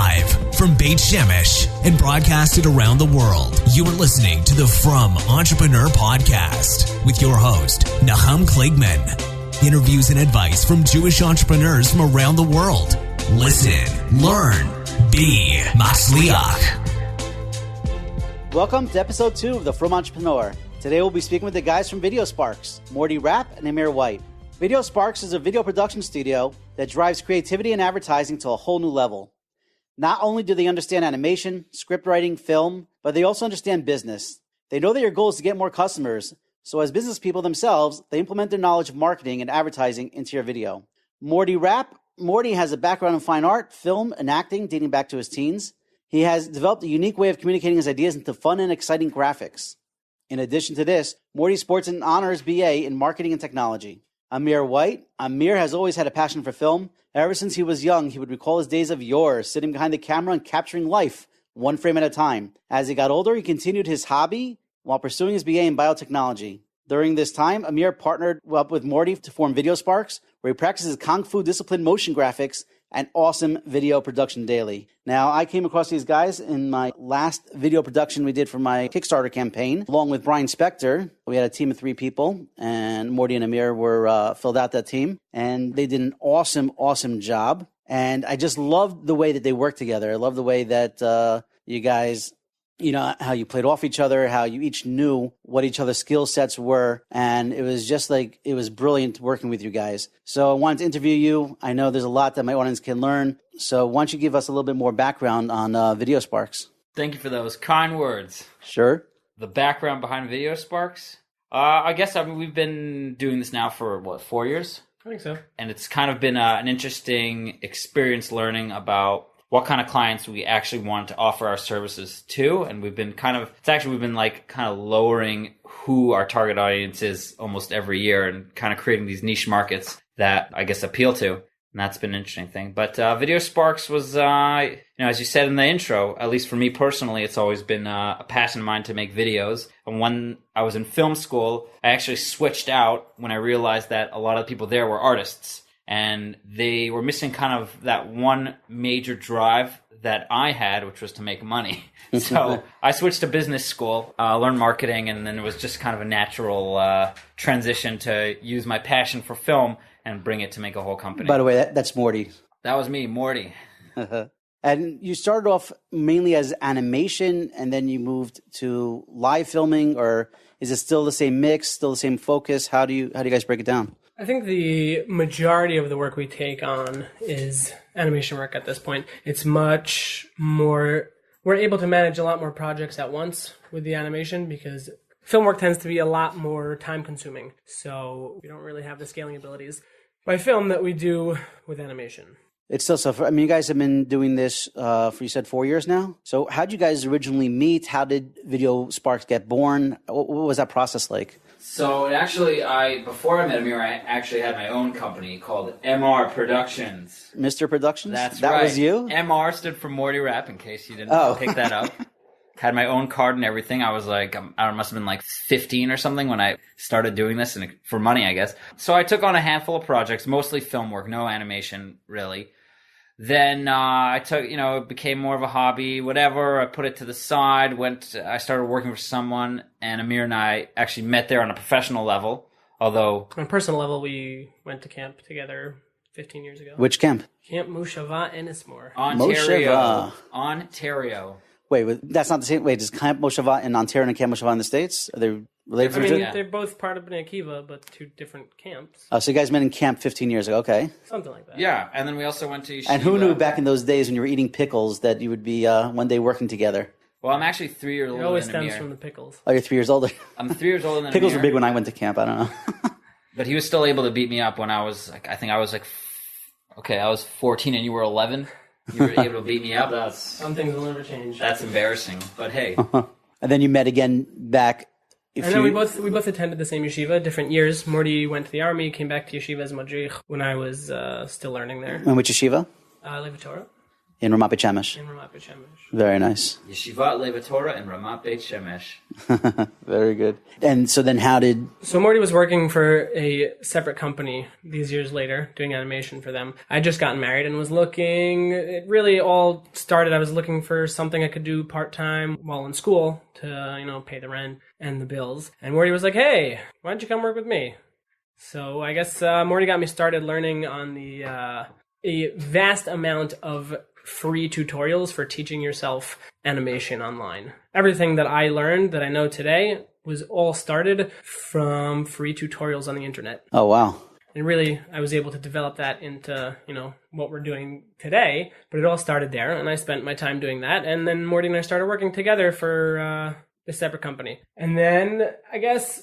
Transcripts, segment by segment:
Live from Beit Shemesh and broadcasted around the world, you are listening to the From Entrepreneur Podcast with your host, Nahum Kligman. Interviews and advice from Jewish entrepreneurs from around the world. Listen, learn, be Matzliach. Welcome to episode 2 of the From Entrepreneur. Today we'll be speaking with the guys from VideoSparks, Mordy Rapp and Amir White. VideoSparks is a video production studio that drives creativity and advertising to a whole new level. Not only do they understand animation, script writing, film, but they also understand business. They know that your goal is to get more customers, so as business people themselves, they implement their knowledge of marketing and advertising into your video. Mordy Rapp. Mordy has a background in fine art, film, and acting dating back to his teens. He has developed a unique way of communicating his ideas into fun and exciting graphics. In addition to this, Mordy sports an honors BA in marketing and technology. Amir White. Amir has always had a passion for film. Ever since he was young, he would recall his days of yore, sitting behind the camera and capturing life, one frame at a time. As he got older, he continued his hobby while pursuing his BA in biotechnology. During this time, Amir partnered up with Mordy to form VideoSparks, where he practices Kung Fu discipline motion graphics and awesome video production daily. Now, I came across these guys in my last video production we did for my Kickstarter campaign, along with Brian Spector. We had a team of 3 people, and Mordy and Amir were filled out that team, and they did an awesome job. And I just loved the way that they worked together. I love the way that you guys, you know, how you played off each other, how you each knew what each other's skill sets were. And it was just like, it was brilliant working with you guys. So I wanted to interview you. I know there's a lot that my audience can learn. So why don't you give us a little bit more background on VideoSparks? Thank you for those kind words. Sure. The background behind VideoSparks? I guess we've been doing this now for, 4 years? I think so. And it's kind of been an interesting experience learning about what kind of clients we actually want to offer our services to. And we've been kind of lowering who our target audience is almost every year and kind of creating these niche markets that I guess appeal to. And that's been an interesting thing. But VideoSparks was, as you said in the intro, at least for me personally, it's always been a passion of mine to make videos. And when I was in film school, I actually switched out when I realized that a lot of the people there were artists. And they were missing kind of that one major drive that I had, which was to make money. So I switched to business school, learned marketing, and then it was just kind of a natural transition to use my passion for film and bring it to make a whole company. By the way, that's Mordy. That was me, Mordy. And you started off mainly as animation, and then you moved to live filming, or is it still the same mix, still the same focus? How do you guys break it down? I think the majority of the work we take on is animation work at this point. It's much more, we're able to manage a lot more projects at once with the animation because film work tends to be a lot more time consuming. So we don't really have the scaling abilities by film that we do with animation. It's still so. I mean, you guys have been doing this for, you said, 4 years now. So how did you guys originally meet? How did VideoSparks get born? What was that process like? So before I met Amir, I actually had my own company called MR Productions. Mr. Productions? That right. Was you? MR stood for Mordy Rapp, in case you didn't pick that up. Had my own card and everything. I was like, I must have been like 15 or something when I started doing this, and for money, I guess. So I took on a handful of projects, mostly film work, no animation, really. Then it became more of a hobby, whatever. I put it to the side, I started working for someone, and Amir and I actually met there on a professional level, although... On a personal level, we went to camp together 15 years ago. Which camp? Camp Moshava Ennismore. Ontario. Wait, that's not the same. Wait, is Camp Moshava in Ontario and Camp Moshava in the States? Are they related? They're both part of Bnei Akiva, but 2 different camps. Oh, so you guys met in camp 15 years ago. Okay. Something like that. Yeah, and then we also went to Yeshiva. And who knew back in those days when you were eating pickles that you would be one day working together? Well, I'm actually 3 years older than Amir. It always stems from the pickles. Oh, you're 3 years older? I'm 3 years older than Pickles Amir. were big when I went to camp. I don't know. But he was still able to beat me up when I was, I was 14 and you were 11. You were able to beat me up. Some things will never change. That's embarrassing, but hey. And then you met again back. We both attended the same yeshiva, different years. Mordy went to the army, came back to yeshiva as madrich when I was still learning there. And which yeshiva? Levi Torah. In Ramat Beit Shemesh. In Ramat Beit Shemesh. Very nice. Yeshivat Leva Torah in Ramat Beit Shemesh. Very good. And so then how did... So Mordy was working for a separate company these years later, doing animation for them. I just gotten married and was looking... It really all started, I was looking for something I could do part-time while in school to, pay the rent and the bills. And Mordy was like, hey, why don't you come work with me? So I guess Mordy got me started learning on a vast amount of free tutorials for teaching yourself animation online. Everything that I learned that I know today was all started from free tutorials on the internet. Oh, wow. And really, I was able to develop that into, what we're doing today, but it all started there, and I spent my time doing that, and then Mordy and I started working together for a separate company. And then, I guess,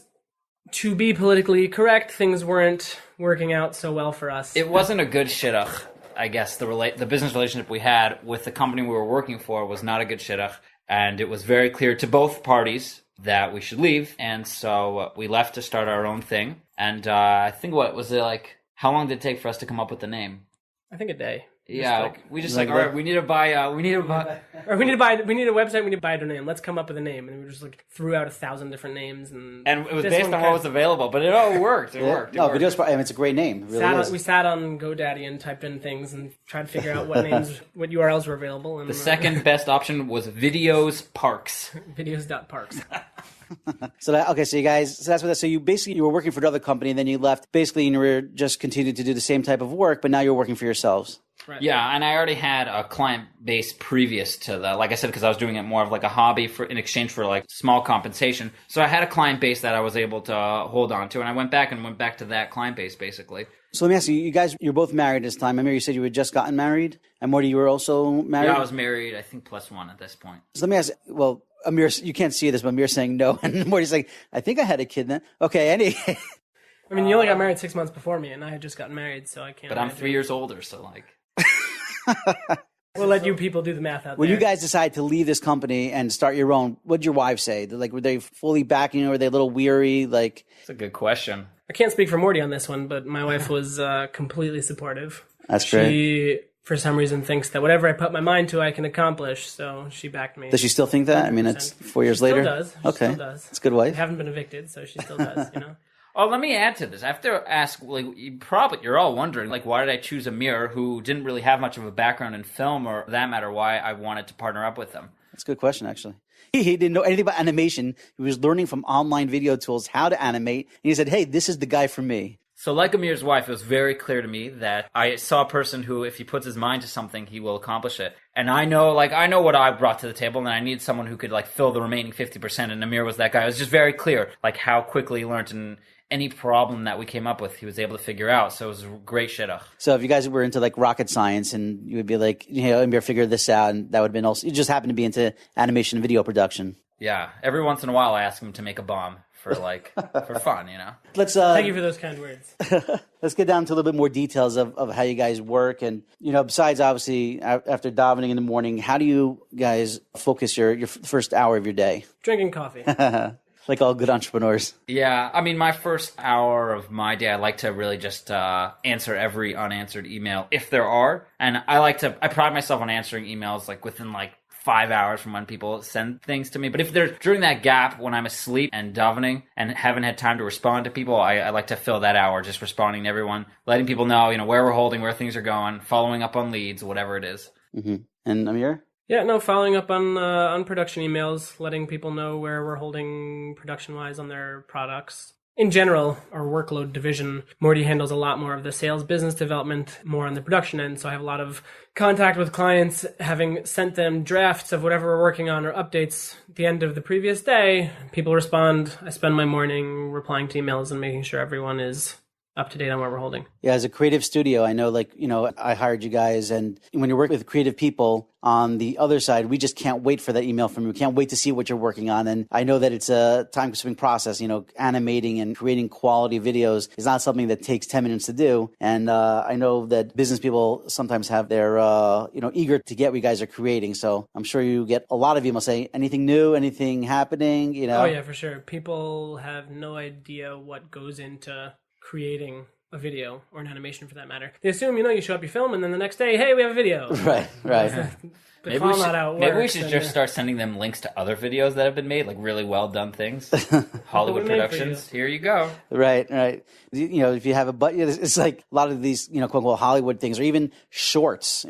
to be politically correct, things weren't working out so well for us. It wasn't a good shidduch. I guess the business relationship we had with the company we were working for was not a good shidduch, and it was very clear to both parties that we should leave, and so we left to start our own thing. And I think how long did it take for us to come up with the name? I think a day. Yeah, we just all right, we need to buy or we need a website, we need to buy a domain. Let's come up with a name. And we just threw out 1,000 different names. And it was based on what was available, but it all worked. It worked. VideoSparks, it's a great name. It really we sat on GoDaddy and typed in things and tried to figure out what names, what URLs were available. And the second best option was VideoSparks. Videos.parks. So you guys, so you were working for another company and then you left basically and you were just continued to do the same type of work, but now you're working for yourselves. Right. Yeah, and I already had a client base previous to that. Like I said, because I was doing it more of like a hobby in exchange for like small compensation. So I had a client base that I was able to hold on to, and I went back to that client base basically. So let me ask you, you're both married this time. Amir, you said you had just gotten married, and Mordy, you were also married? Yeah, I was married, I think +1 at this point. So let me ask, Amir, you can't see this, but Amir's saying no, and Mordy's like, I think I had a kid then. Okay, anyway. I mean, you only got married 6 months before me, and I had just gotten married, so I can't. But I'm 3 years older, so like. We'll let you people do the math out there. When you guys decide to leave this company and start your own, what did your wives say? Like, were they fully backing you? Were they a little weary? Like, it's a good question. I can't speak for Mordy on this one, but my wife was completely supportive. That's great. She, for some reason, thinks that whatever I put my mind to, I can accomplish. So she backed me. Does she still think that? 100%. I mean, it's 4 years later. Still does. She okay, still does. It's a good wife. I haven't been evicted, so she still does. Oh, let me add to this. I have to ask, you're all wondering, why did I choose Amir, who didn't really have much of a background in film, or for that matter, why I wanted to partner up with him? That's a good question, actually. He didn't know anything about animation. He was learning from online video tools how to animate. And he said, hey, this is the guy for me. So like Amir's wife, it was very clear to me that I saw a person who, if he puts his mind to something, he will accomplish it. And I know what I brought to the table, and I need someone who could, fill the remaining 50%, and Amir was that guy. It was just very clear, how quickly he learned, and any problem that we came up with, he was able to figure out. So it was a great shidduch. So if you guys were into rocket science and you would be like, Amir, figure this out, and that would have been also, you just happened to be into animation and video production. Yeah. Every once in a while I ask him to make a bomb for for fun, Let's thank you for those kind words. Let's get down to a little bit more details of how you guys work. And, besides obviously after davening in the morning, how do you guys focus your first hour of your day? Drinking coffee. Like all good entrepreneurs. Yeah, I mean, my first hour of my day, I like to really just answer every unanswered email, if there are. And I pride myself on answering emails within 5 hours from when people send things to me. But if they're during that gap when I'm asleep and davening and haven't had time to respond to people, I like to fill that hour just responding to everyone, letting people know, where we're holding, where things are going, following up on leads, whatever it is. Mm-hmm. And Amir? Yeah, no, following up on production emails, letting people know where we're holding production-wise on their products. In general, our workload division, Mordy handles a lot more of the sales business development, more on the production end. So I have a lot of contact with clients, having sent them drafts of whatever we're working on or updates at the end of the previous day. People respond. I spend my morning replying to emails and making sure everyone is up to date on what we're holding. Yeah, as a creative studio, I know, I hired you guys, and when you work with creative people on the other side, we just can't wait for that email from you. We can't wait to see what you're working on. And I know that it's a time-consuming process. Animating and creating quality videos is not something that takes 10 minutes to do. And I know that business people sometimes have their, eager to get what you guys are creating. So I'm sure you get a lot of emails saying, anything new, anything happening, Oh, yeah, for sure. People have no idea what goes into creating a video or an animation for that matter. They assume, you show up, you film, and then the next day, hey, we have a video. Right. Maybe we should just start sending them links to other videos that have been made, like really well done things. Hollywood Productions. Here you go. Right. If you have a budget, it's like a lot of these, quote unquote Hollywood things, or even shorts,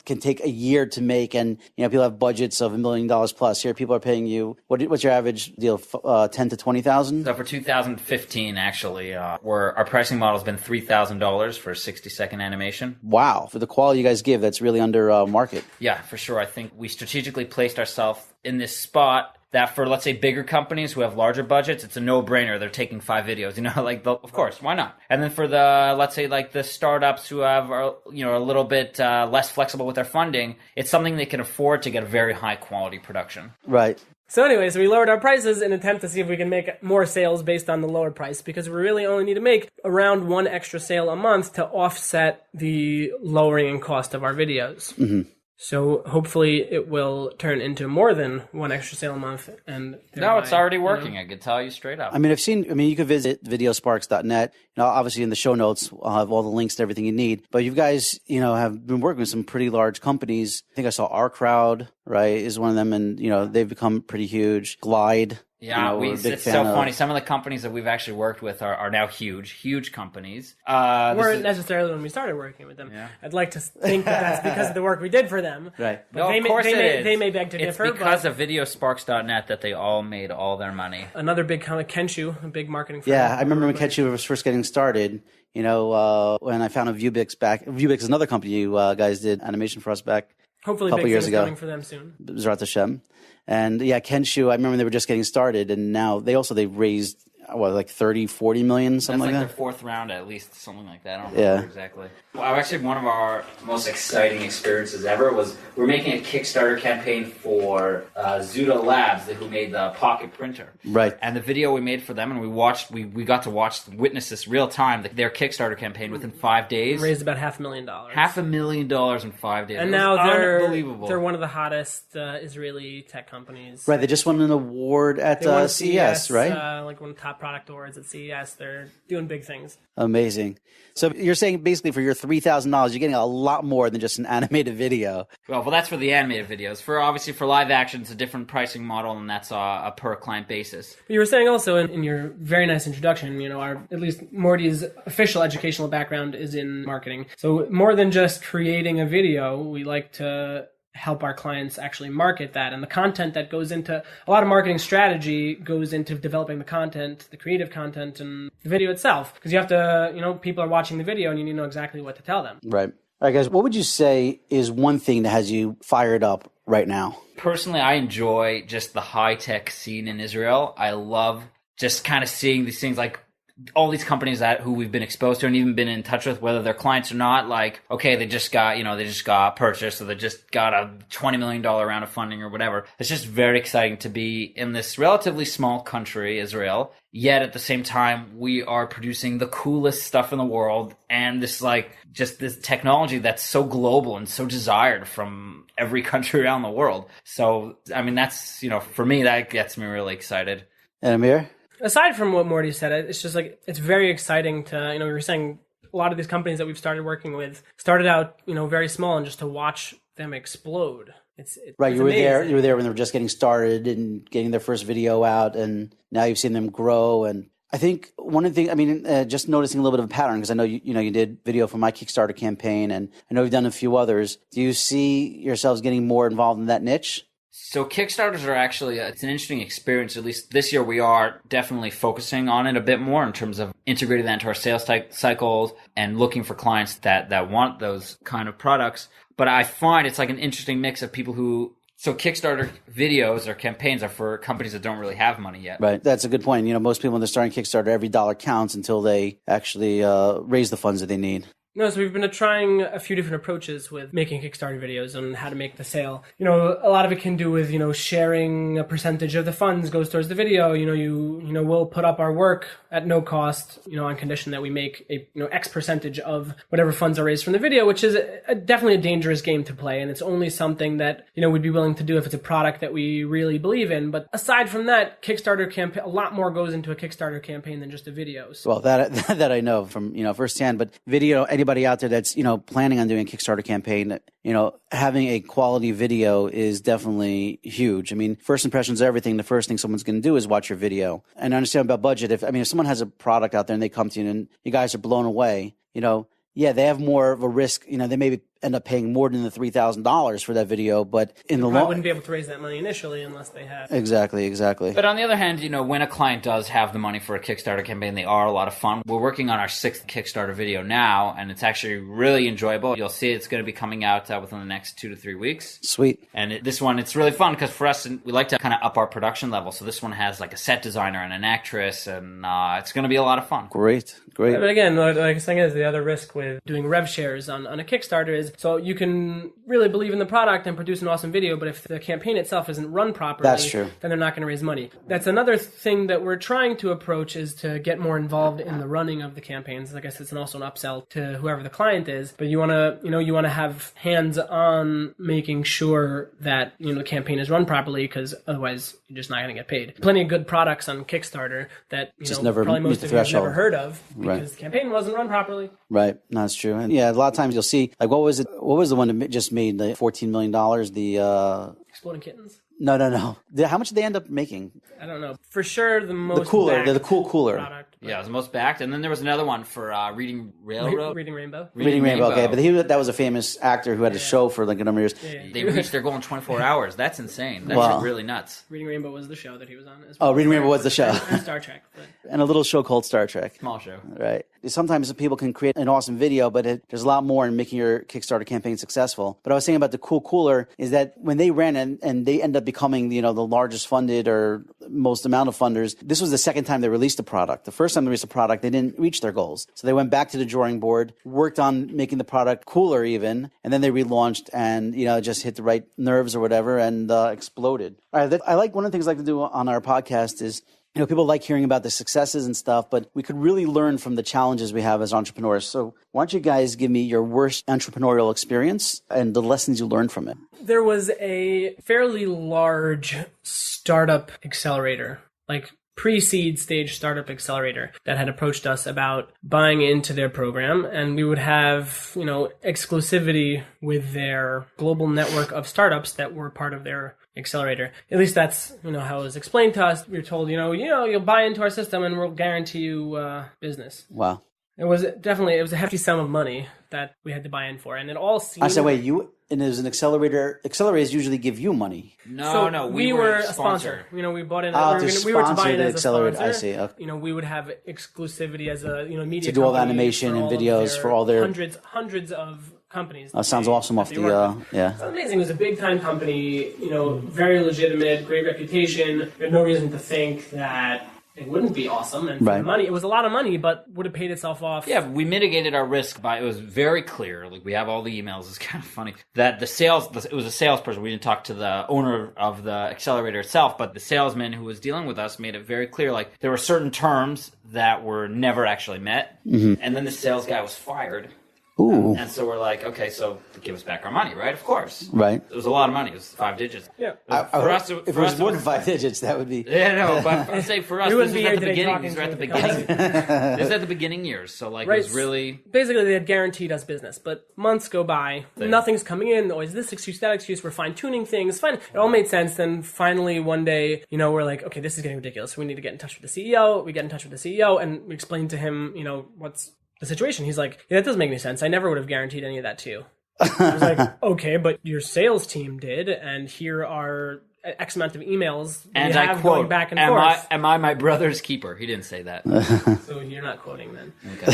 can take a year to make, and people have budgets of $1 million plus. Here, people are paying you what's your average deal? 10 to 20,000. So for 2015, actually, our pricing model has been $3,000 for a 60-second animation. Wow, for the quality you guys give, that's really under market. Yeah, for sure. I think we strategically placed ourselves in this spot that for, let's say, bigger companies who have larger budgets, it's a no-brainer. They're taking 5 videos, of course, why not? And then for the, let's say, like the startups who have, a little bit less flexible with their funding, it's something they can afford to get a very high-quality production. Right. So anyways, we lowered our prices in an attempt to see if we can make more sales based on the lower price, because we really only need to make around 1 extra sale a month to offset the lowering in cost of our videos. Mm-hmm. So hopefully it will turn into more than 1 extra sale a month. And no, it's already working. I can tell you straight up. You could visit VideoSparks.net. Obviously in the show notes, I'll have all the links to everything you need. But you guys, have been working with some pretty large companies. I think I saw Our Crowd, right, is one of them. And, they've become pretty huge. Glide. Yeah, it's so funny. Some of the companies that we've actually worked with are now huge companies. Weren't necessarily when we started working with them. Yeah. I'd like to think that's because of the work we did for them. Right. But of course it is. They may beg to differ. It's because of VideoSparks.net that they all made all their money. Another big kind of Kenshu, a big marketing firm. Yeah, I remember when Kenshu was first getting started. When I found a Vubix is another company you guys did animation for us back. Hopefully, a couple big years things ago. Coming for them soon. Zrat Hashem. And yeah, Kenshu, I remember they were just getting started, and now they've raised like 30, 40 million, something like that? That's like their 4th round at least, something like that. I don't remember exactly. Well, actually, one of our most exciting experiences ever was we're making a Kickstarter campaign for Zuda Labs, who made the pocket printer. Right. And the video we made for them, and we got to witness this real time, their Kickstarter campaign within 5 days. Raised about $500,000. $500,000 in 5 days. And now they're one of the hottest Israeli tech companies. Right, they just won an award at CES, right? Like one of the top product awards at CES. They're doing big things. Amazing. So you're saying basically for your $3,000, you're getting a lot more than just an animated video. Well, that's for the animated videos. For live action, it's a different pricing model, and that's a per client basis. But you were saying also in your very nice introduction, at least Mordy's official educational background is in marketing. So more than just creating a video, we like to help our clients actually market that, and the content that goes into a lot of marketing strategy goes into developing the content, the creative content, and the video itself, because you have to, people are watching the video and you need to know exactly what to tell them. Right. All right, guys, what would you say is one thing that has you fired up right now? Personally, I enjoy just the high-tech scene in Israel. I love just kind of seeing these things like all these companies who we've been exposed to and even been in touch with, whether they're clients or not, like, okay, they just got purchased, or they just got a $20 million round of funding or whatever. It's just very exciting to be in this relatively small country, Israel, yet at the same time, we are producing the coolest stuff in the world, and this this technology that's so global and so desired from every country around the world. So, that's, for me, that gets me really excited. And Amir? Aside from what Mordy said, it's just it's very exciting to, we were saying a lot of these companies that we've started working with started out, very small, and just to watch them explode. It's right. You were amazing. there. You were there when they were just getting started and getting their first video out, and now you've seen them grow. And I think one of the things, just noticing a little bit of a pattern, because I know you did video for my Kickstarter campaign, and I know you've done a few others. Do you see yourselves getting more involved in that niche? So Kickstarters are actually, it's an interesting experience. At least this year we are definitely focusing on it a bit more in terms of integrating that into our sales cycles and looking for clients that want those kind of products. But I find it's like an interesting mix of people who, so Kickstarter videos or campaigns are for companies that don't really have money yet. Right. That's a good point. Most people when they're starting Kickstarter, every dollar counts until they actually raise the funds that they need. No, so we've been trying a few different approaches with making Kickstarter videos and how to make the sale. You know, a lot of it can do with, you know, sharing a percentage of the funds goes towards the video. You know, we'll put up our work at no cost, you know, on condition that we make a, you know, X percentage of whatever funds are raised from the video, which is definitely a dangerous game to play. And it's only something that, you know, we'd be willing to do if it's a product that we really believe in. But aside from that, Kickstarter campaign, a lot more goes into a Kickstarter campaign than just a video. So. Well, that I know from, you know, firsthand, but video, anybody out there that's, you know, planning on doing a Kickstarter campaign, you know, having a quality video is definitely huge. I mean, first impressions are everything. The first thing someone's going to do is watch your video. And I understand about budget. If someone has a product out there and they come to you and you guys are blown away, you know, yeah, they have more of a risk. You know, they maybe end up paying more than the $3,000 for that video, but in the long, wouldn't be able to raise that money initially unless they had. Exactly. But on the other hand, you know, when a client does have the money for a Kickstarter campaign, they are a lot of fun. We're working on our 6th Kickstarter video now, and it's actually really enjoyable. You'll see it's going to be coming out within the next 2 to 3 weeks. Sweet. And this one, it's really fun because for us, we like to kind of up our production level. So this one has like a set designer and an actress, and it's going to be a lot of fun. Great. But again, like I was saying, is the other risk with doing rev shares on a Kickstarter is, so you can really believe in the product and produce an awesome video, but if the campaign itself isn't run properly, that's true. Then they're not going to raise money. That's another thing that we're trying to approach, is to get more involved in the running of the campaigns. I guess it's also an upsell to whoever the client is, but you want to have hands on making sure that, you know, the campaign is run properly, because otherwise you're just not going to get paid. Plenty of good products on Kickstarter that, you know, probably most of you have never heard of because the campaign wasn't run properly. Right. No, that's true. And yeah, a lot of times you'll see, like, what was the one that just made the $14 million? The Exploding Kittens? No. How much did they end up making? I don't know. For sure, the most the cool cooler. Product. Yeah, it was the most backed. And then there was another one for Reading Railroad. Reading Rainbow. Reading Rainbow, okay. But that was a famous actor who had a show for like a number of years. Yeah. They reached their goal in 24 hours. That's insane. That's really nuts. Reading Rainbow was the show that he was on as well. Oh, Reading Rainbow was the show. And Star Trek. But. And a little show called Star Trek. Small show. Right. Sometimes people can create an awesome video, but there's a lot more in making your Kickstarter campaign successful. But I was saying about the cool cooler is that when they ran and they end up becoming, you know, the largest funded or most amount of funders, this was the second time they released a product. The first time they released a product, they didn't reach their goals. So they went back to the drawing board, worked on making the product cooler even, and then they relaunched and, you know, just hit the right nerves or whatever and exploded. All right. I like one of the things I like to do on our podcast is, you know, people like hearing about the successes and stuff, but we could really learn from the challenges we have as entrepreneurs. So why don't you guys give me your worst entrepreneurial experience and the lessons you learned from it? There was a fairly large startup accelerator, like pre-seed stage startup accelerator, that had approached us about buying into their program, and we would have, you know, exclusivity with their global network of startups that were part of their accelerator. At least that's, you know, how it was explained to us. We were told, you'll buy into our system and we'll guarantee you business. Wow. It was a hefty sum of money that we had to buy in for, and it all seemed. I said, wait, and there's an accelerator. Accelerators usually give you money. No, we were a sponsor. You know, we bought in. We were to buy in as a sponsor. I see. Okay. You know, we would have exclusivity as a media to do all the animation and videos for all their hundreds of companies. That sounds awesome. Off the yeah. It's amazing. It was a big time company. You know, very legitimate, great reputation. We had no reason to think that it wouldn't be awesome, and for the money, it was a lot of money, but would have paid itself off. Yeah, we mitigated our risk by, it was very clear, like we have all the emails, it's kind of funny, that it was a salesperson. We didn't talk to the owner of the accelerator itself, but the salesman who was dealing with us made it very clear, like there were certain terms that were never actually met, and then the sales guy was fired. Ooh. And so we're like, okay, so give us back our money, right? Of course. Right. It was a lot of money. It was 5 digits. Yeah. For us, if it was more than 5 digits, that would be... Yeah, no, but I'd say for us, this was at the beginning. These were at the beginning. This is at the beginning years, so like it was really... Basically, they had guaranteed us business, but months go by, nothing's coming in, always this excuse, that excuse, we're fine-tuning things, fine. It all made sense, then finally one day, you know, we're like, okay, this is getting ridiculous, we need to get in touch with the CEO. We get in touch with the CEO, and we explain to him, you know, what's the situation. He's like, yeah, that doesn't make any sense. I never would have guaranteed any of that to you. I was like, okay, but your sales team did, and here are X amount of emails and we have quote, going back and forth. Am I my brother's keeper? He didn't say that. So you're not quoting then. Okay.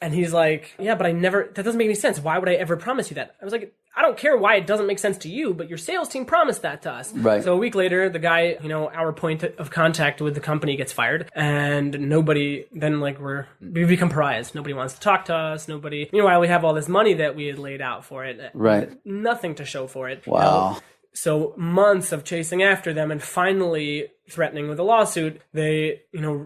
And he's like, yeah, but that doesn't make any sense. Why would I ever promise you that? I was like, I don't care why it doesn't make sense to you, but your sales team promised that to us. Right. So a week later, the guy, our point of contact with the company gets fired, and nobody, then we become pariahs. Nobody wants to talk to us. Meanwhile, we have all this money that we had laid out for it. Right. Nothing to show for it. Wow. So months of chasing after them and finally threatening with a lawsuit, they,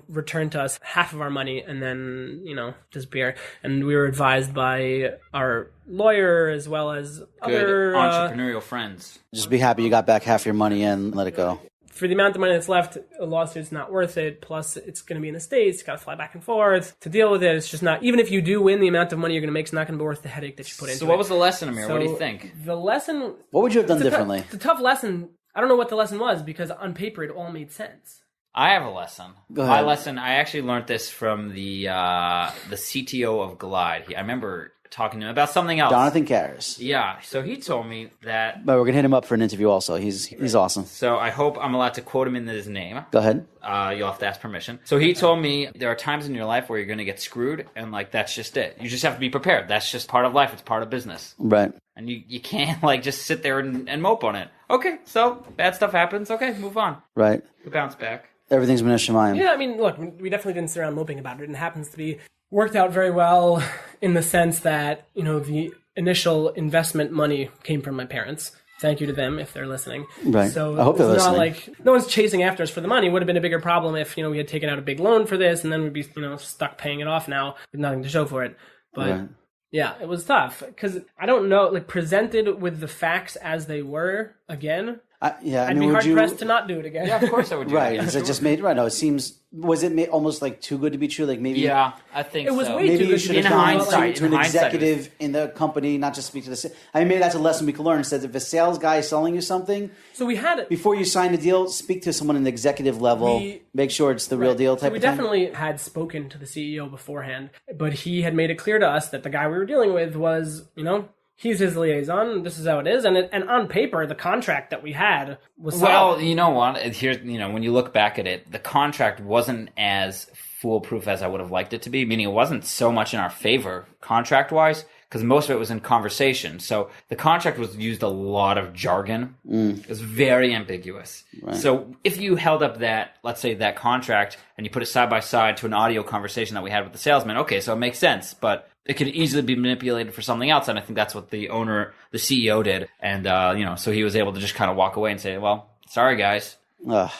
returned to us half of our money and then, disappear. And we were advised by our lawyer as well as other entrepreneurial friends. Just be happy you got back half your money and let it go. For the amount of money that's left, a lawsuit's not worth it. Plus, it's going to be in the States. You got to fly back and forth to deal with it. It's just not, even if you do win, the amount of money you're going to make is not going to be worth the headache that you put into it. So what was the lesson, Amir? What do you think? The lesson... What would you have done differently? It's a tough lesson. I don't know what the lesson was because on paper it all made sense. I have a lesson. Go ahead. My lesson, I actually learned this from the CTO of Glide. I remember talking to him about something else. Jonathan Karras. Yeah, so he told me that... But we're going to hit him up for an interview also. He's awesome. So I hope I'm allowed to quote him in his name. Go ahead. You'll have to ask permission. So he told me there are times in your life where you're going to get screwed, and that's just it. You just have to be prepared. That's just part of life. It's part of business. Right. And you can't just sit there and mope on it. Okay, so bad stuff happens. Okay, move on. Right. We bounce back. Everything's been a shemayim. Yeah, I mean, look, we definitely didn't sit around moping about it. It happens to be worked out very well in the sense that, the initial investment money came from my parents. Thank you to them if they're listening. Right. So I hope they're it's not listening. no one's chasing after us for the money. It would have been a bigger problem if, we had taken out a big loan for this and then we'd be, stuck paying it off now with nothing to show for it. But Right. yeah, it was tough because I don't know, presented with the facts as they were again, I'd be hard-pressed to not do it again. Yeah, of course I would do Right. it again. Is it just made... Right. No, it seems... Was it almost too good to be true? Maybe... Yeah, I think It was so. way Maybe too you good should to have be gone hindsight. to an In hindsight, executive in the company, not just speak to the... maybe that's a lesson we can learn. It says if a sales guy is selling you something, So we had it. before you sign the deal, speak to someone in the executive level. Make sure it's the real deal type We of thing. definitely had spoken to the CEO beforehand, but he had made it clear to us that the guy we were dealing with was, he's his liaison. This is how it is, and on paper, the contract that we had was Well, solid. you know what? Here's when you look back at it, the contract wasn't as foolproof as I would have liked it to be. Meaning, it wasn't so much in our favor contract-wise, because most of it was in conversation. So the contract was used a lot of jargon. It was very ambiguous. Right. So if you held up let's say that contract, and you put it side by side to an audio conversation that we had with the salesman, okay, so it makes sense, but it could easily be manipulated for something else, and I think that's what the CEO did. And, so he was able to just kind of walk away and say, well, sorry, guys. Wow.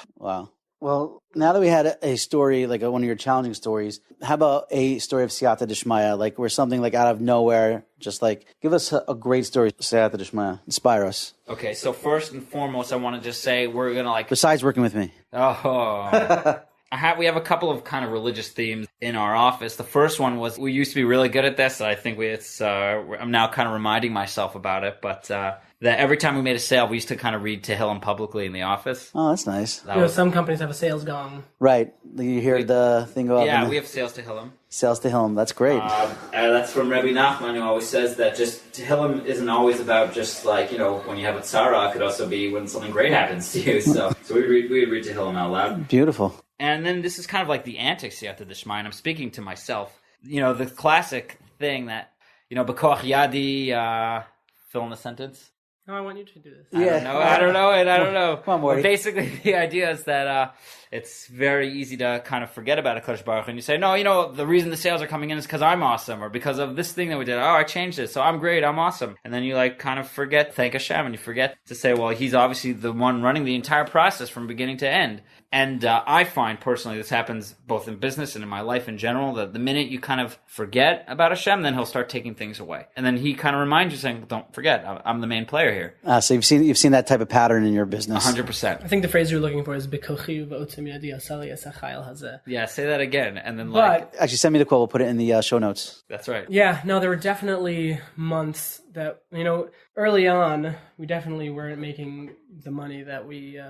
Well, now that we had a story, one of your challenging stories, how about a story of Siyata Dishmaya, where something out of nowhere, just give us a great story, Siyata Dishmaya. Inspire us. Okay, so first and foremost, I want to just say we're going to Besides working with me. Oh... we have a couple of kind of religious themes in our office. The first one was we used to be really good at this. I think I'm now kind of reminding myself about it, but that every time we made a sale, we used to kind of read Tehillim publicly in the office. Oh, that's nice. Some companies have a sales gong. Right. You hear the thing go up. Yeah, we have sales Tehillim. Sales Tehillim. That's great. That's from Rebbe Nachman, who always says that just Tehillim isn't always about just when you have a tzara. It could also be when something great happens to you. So we read Tehillim out loud. Beautiful. And then this is kind of the antics Siyata Dishmaya, and I'm speaking to myself. The classic thing that, B'koach Yadi, fill in the sentence. No, I want you to do this. I don't know. Come on, Morty. But basically, the idea is that it's very easy to kind of forget about a Kodesh Baruch, and you say, no, the reason the sales are coming in is because I'm awesome, or because of this thing that we did. Oh, I changed it, so I'm great, I'm awesome. And then you kind of forget, thank Hashem, and you forget to say, well, he's obviously the one running the entire process from beginning to end. And I find personally this happens both in business and in my life in general, that the minute you kind of forget about Hashem, then he'll start taking things away. And then he kind of reminds you saying, don't forget, I'm the main player here. So you've seen that type of pattern in your business. 100%. I think the phrase you're looking for is "B'kochi v'otzim yadi asali esachayil hazeh." Yeah, say that again. And then Actually, send me the quote. We'll put it in the show notes. That's right. Yeah, no, there were definitely months that, early on, we definitely weren't making the money that we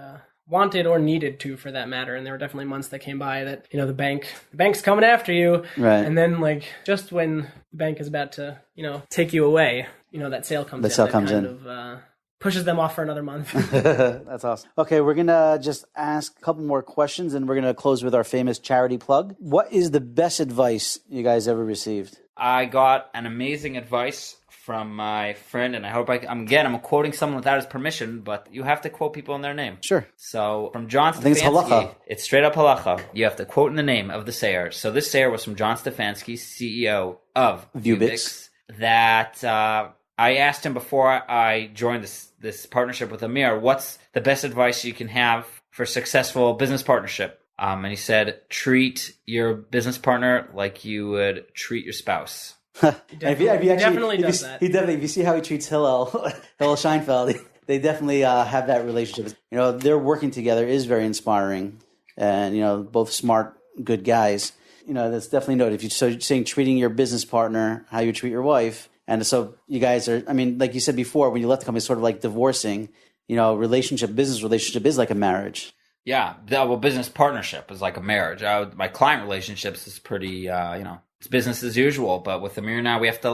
wanted or needed to, for that matter. And there were definitely months that came by that, the bank's coming after you. Right. And then just when the bank is about to, take you away, that sale comes in. The sale comes in. Of, pushes them off for another month. That's awesome. Okay, we're going to just ask a couple more questions, and we're going to close with our famous charity plug. What is the best advice you guys ever received? I got an amazing advice from my friend, and I hope I'm quoting someone without his permission, but you have to quote people in their name. Sure. So from John Stefanski, I think it's halacha. It's straight up halacha. You have to quote in the name of the sayer. So this sayer was from John Stefanski, CEO of Vubix, that I asked him before I joined this partnership with Amir, what's the best advice you can have for successful business partnership? And he said, treat your business partner like you would treat your spouse. He definitely does that. If you see how he treats Hillel Scheinfeld, they definitely have that relationship. Their working together is very inspiring, and both smart, good guys. That's definitely noted. If you're saying treating your business partner how you treat your wife, and so you guys are. I mean, like you said before, when you left the company, it's sort of like divorcing. Business relationship is like a marriage. Yeah, business partnership is like a marriage. My client relationships is pretty, it's business as usual. But with Amir now, we have to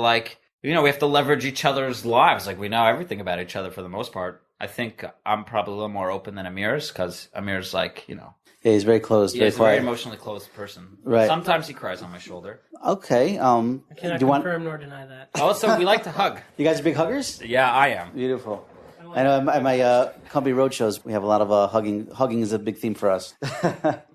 we have to leverage each other's lives. Like, we know everything about each other for the most part. I think I'm probably a little more open than Amir's, because Amir's Yeah, he's very closed, he's very quiet. a very emotionally closed person. Right. Sometimes he cries on my shoulder. Okay. I cannot confirm nor deny that. Also, we like to hug. You guys are big huggers? Yeah, I am. Beautiful. I know at my company roadshows, we have a lot of hugging. Hugging is a big theme for us.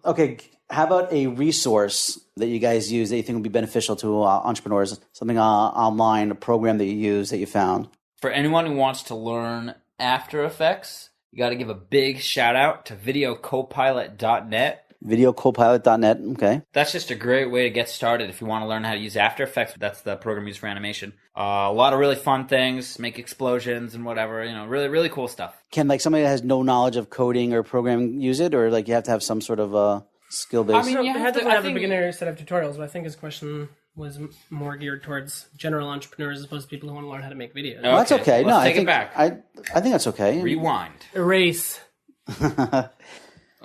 Okay, how about a resource that you guys use that you think would be beneficial to entrepreneurs? Something online, a program that you use that you found? For anyone who wants to learn After Effects, you got to give a big shout out to videocopilot.net. Videocopilot.net, okay. That's just a great way to get started if you want to learn how to use After Effects. That's the program used for animation. A lot of really fun things, make explosions and whatever, really, really cool stuff. Can somebody that has no knowledge of coding or programming use it, or you have to have some sort of skill base? I mean, you have to have a beginner set of tutorials, but I think his question was more geared towards general entrepreneurs as opposed to people who want to learn how to make videos. Well, that's okay. Let's take it back. I think that's okay. Rewind. Erase.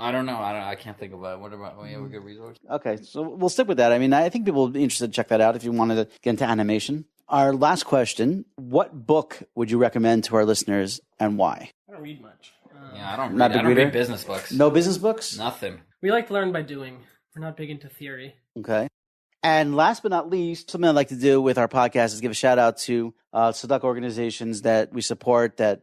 I don't know. I can't think of it. What about we have a good resource? Okay, so we'll stick with that. I mean, I think people will be interested to check that out if you wanted to get into animation. Our last question, what book would you recommend to our listeners and why? I don't read much. I don't read business books. No business books? Nothing. We like to learn by doing. We're not big into theory. Okay. And last but not least, something I'd like to do with our podcast is give a shout out to tzedakah organizations that we support that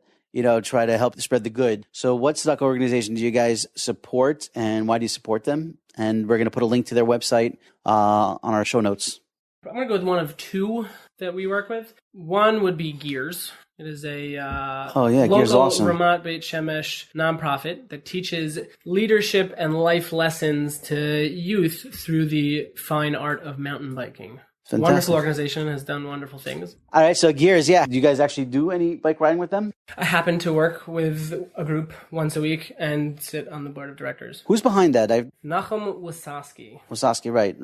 try to help spread the good. So what tzedakah organization do you guys support, and why do you support them? And we're going to put a link to their website on our show notes. I'm going to go with one of two that we work with. One would be Gears. It is a Gears local awesome. Ramat Beit Shemesh nonprofit that teaches leadership and life lessons to youth through the fine art of mountain biking. Fantastic. Wonderful organization, has done wonderful things. All right, so Gears, yeah. Do you guys actually do any bike riding with them? I happen to work with a group once a week and sit on the board of directors. Who's behind that? Nachum Wasowski. Wasowski, right.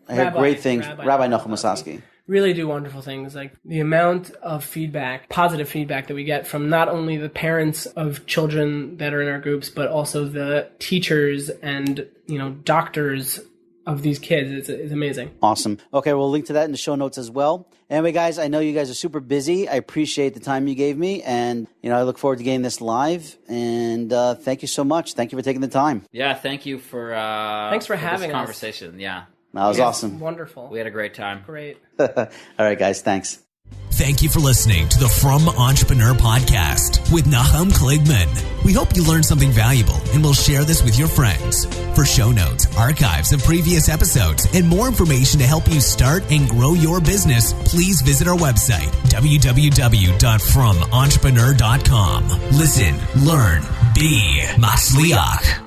I heard great things. Rabbi Nachum Wasowski. Really do wonderful things. Like the amount of feedback, positive feedback that we get from not only the parents of children that are in our groups, but also the teachers and, doctors of these kids. It's amazing. Awesome. Okay, we'll link to that in the show notes as well. Anyway, guys, I know you guys are super busy. I appreciate the time you gave me, and I look forward to getting this live. And thank you so much. Thank you for taking the time. Yeah, thank you for thanks for having this conversation. Yeah, that was awesome. Wonderful. We had a great time. Great. All right, guys. Thanks. Thank you for listening to the From Entrepreneur Podcast with Nahum Kligman. We hope you learned something valuable and will share this with your friends. For show notes, archives of previous episodes, and more information to help you start and grow your business, please visit our website, www.fromentrepreneur.com. Listen, learn, be Matzliach.